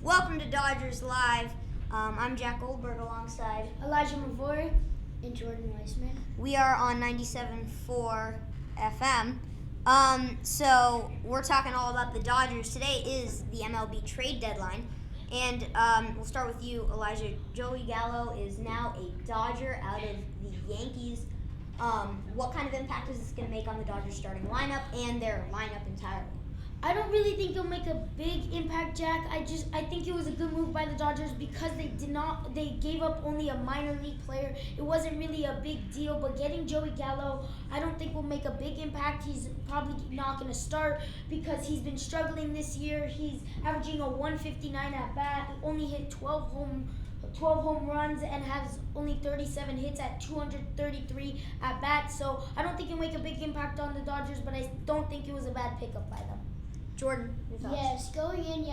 Welcome to Dodgers Live. I'm Jack Goldberg alongside Elijah Mavoy and Jordan Weissman. We are on 97.4 FM. So we're talking all about the Dodgers. Today is the MLB trade deadline. And we'll start with you, Elijah. Joey Gallo is now a Dodger out of the Yankees. What kind of impact is this going to make on the Dodgers starting lineup and their lineup entirely? I don't really think it'll make a big impact, Jack. I think it was a good move by the Dodgers because they gave up only a minor league player. It wasn't really a big deal, but getting Joey Gallo, I don't think will make a big impact. He's probably not going to start because he's been struggling this year. He's averaging a 159 at bat, only hit 12 home runs and has only 37 hits at 233 at bat. So I don't think it'll make a big impact on the Dodgers, but I don't think it was a bad pickup by them. Jordan, your thoughts? Yes, going in,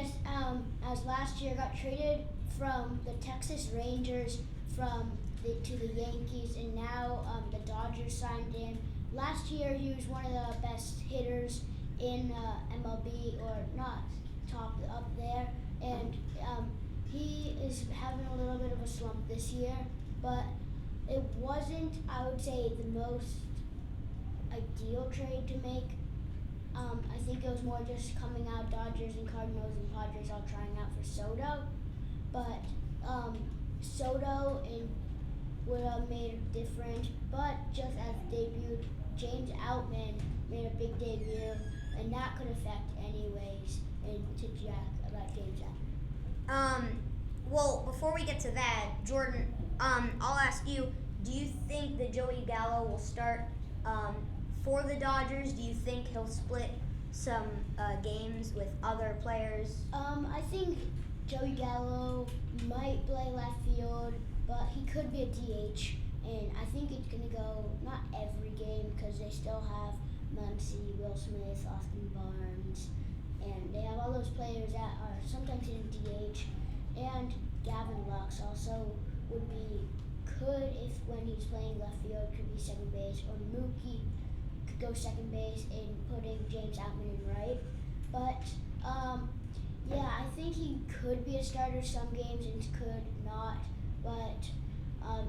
as last year got traded from the Texas Rangers to the Yankees, and now the Dodgers signed in. Last year, he was one of the best hitters in MLB, or not top up there, and he is having a little bit of a slump this year, but it wasn't, I would say, the most ideal trade to make. I think it was more just coming out Dodgers and Cardinals and Padres all trying out for Soto. But Soto would have made a difference. But just as debuted, James Outman made a big debut, and that could affect anyways. And to Jack about James Outman. Well, before we get to that, Jordan, I'll ask you, do you think that Joey Gallo will start for the Dodgers? Do you think he'll split some games with other players? I think Joey Gallo might play left field, but he could be a DH. And I think it's going to go not every game because they still have Muncy, Will Smith, Austin Barnes, and they have all those players that are sometimes in DH. And Gavin Lux also could, if when he's playing left field, could be second base, or Mookie could go second base and putting James Outman in right. But I think he could be a starter some games and could not. But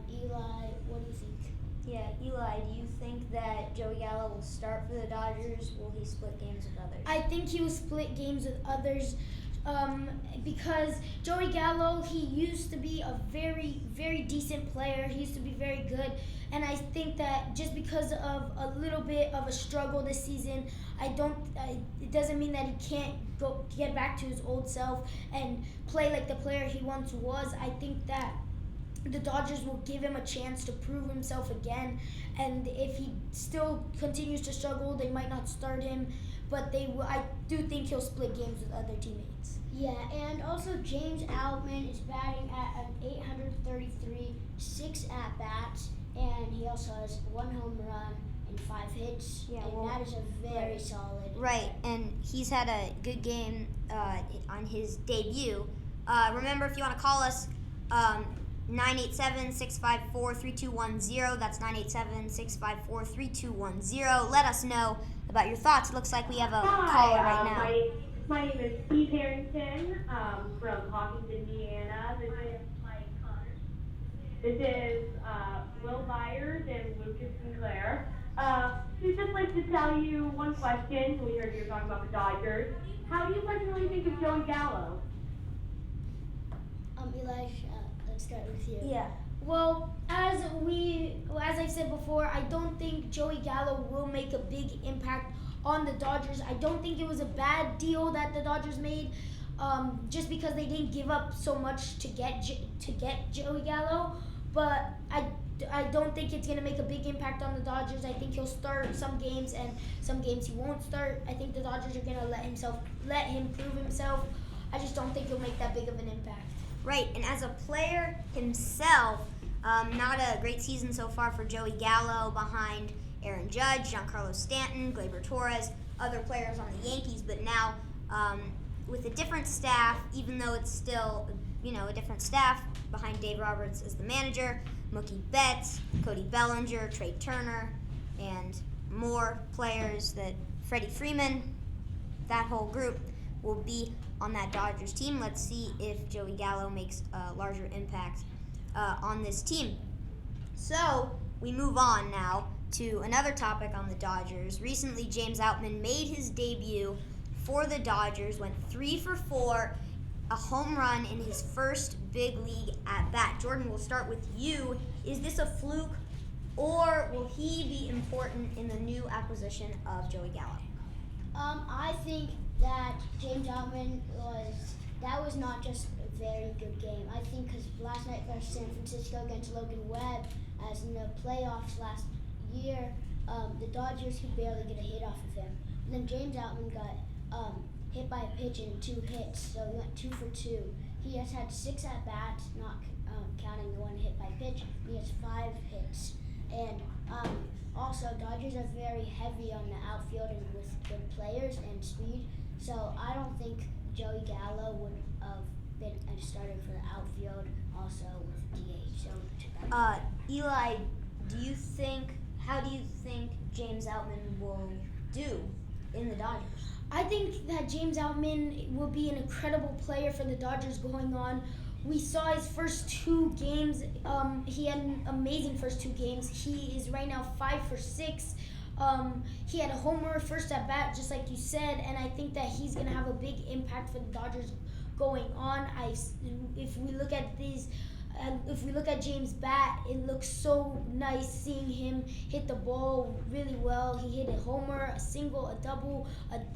Eli, what do you think? Yeah, Eli, do you think that Joey Gallo will start for the Dodgers? Will he split games with others? I think he will split games with others. Because Joey Gallo, he used to be a very, very decent player. He used to be very good. And I think that just because of a little bit of a struggle this season, it doesn't mean that he can't get back to his old self and play like the player he once was. I think that the Dodgers will give him a chance to prove himself again. And if he still continues to struggle, they might not start him. But I do think he'll split games with other teammates. Yeah, and also James Outman is batting at an 833, 6 at-bats, and he also has 1 home run and 5 hits, that is a very solid. Right, and he's had a good game on his debut. Remember, if you want to call us, 987-654-3210. That's 987-654-3210. Let us know about your thoughts. It looks like we have a caller right now. My name is Steve Harrington from Hawkins, Indiana. This is Will Byers and Lucas Sinclair. We'd just like to tell you one question. So we heard you were talking about the Dodgers. How do you personally think of Joey Gallo? Eli, let's start with you. Yeah. Well, as I said before, I don't think Joey Gallo will make a big impact on the Dodgers. I don't think it was a bad deal that the Dodgers made, just because they didn't give up so much to get Joey Gallo. But I don't think it's gonna make a big impact on the Dodgers. I think he'll start some games and some games he won't start. I think the Dodgers are gonna let him prove himself. I just don't think he'll make that big of an impact. Right, and as a player himself, not a great season so far for Joey Gallo, behind Aaron Judge, Giancarlo Stanton, Gleyber Torres, other players on the Yankees, but now with a different staff, even though it's still a different staff, behind Dave Roberts as the manager, Mookie Betts, Cody Bellinger, Trey Turner, and more players, that Freddie Freeman, that whole group will be on that Dodgers team. Let's see if Joey Gallo makes a larger impact on this team. So we move on now to another topic on the Dodgers. Recently, James Outman made his debut for the Dodgers, went 3 for 4, a home run in his first big league at bat. Jordan, we'll start with you. Is this a fluke, or will he be important in the new acquisition of Joey Gallo? I think that James Outman was not just a very good game. I think because last night versus San Francisco against Logan Webb, as in the playoffs last year, the Dodgers could barely get a hit off of him. And then James Outman got hit by a pitch and 2 hits, so he went 2 for 2. He has had 6 at bats, not counting the one hit by pitch. He has 5 hits, and also Dodgers are very heavy on the outfield and with good players and speed. So I don't think Joey Gallo would have been a starter for the outfield, also with DH. So Eli, how do you think James Outman will do in the Dodgers? I think that James Outman will be an incredible player for the Dodgers going on. We saw his first 2 games. He had an amazing first 2 games. He is right now 5 for 6. He had a homer first at bat, just like you said, and I think that he's going to have a big impact for the Dodgers going on. If we look at James' bat, it looks so nice seeing him hit the ball really well. He hit a homer, a single, a double,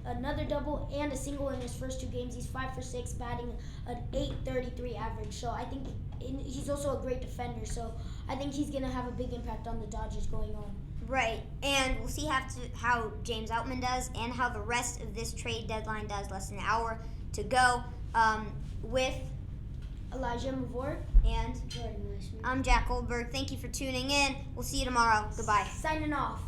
another double, and a single in his first 2 games. He's 5 for 6, batting an .833 average. So I think he's also a great defender. So I think he's going to have a big impact on the Dodgers going on. Right, and we'll see how James Outman does and how the rest of this trade deadline does. Less than an hour to go. With Elijah Mavor and Jordan Weissman. I'm Jack Goldberg. Thank you for tuning in. We'll see you tomorrow. Goodbye. signing off.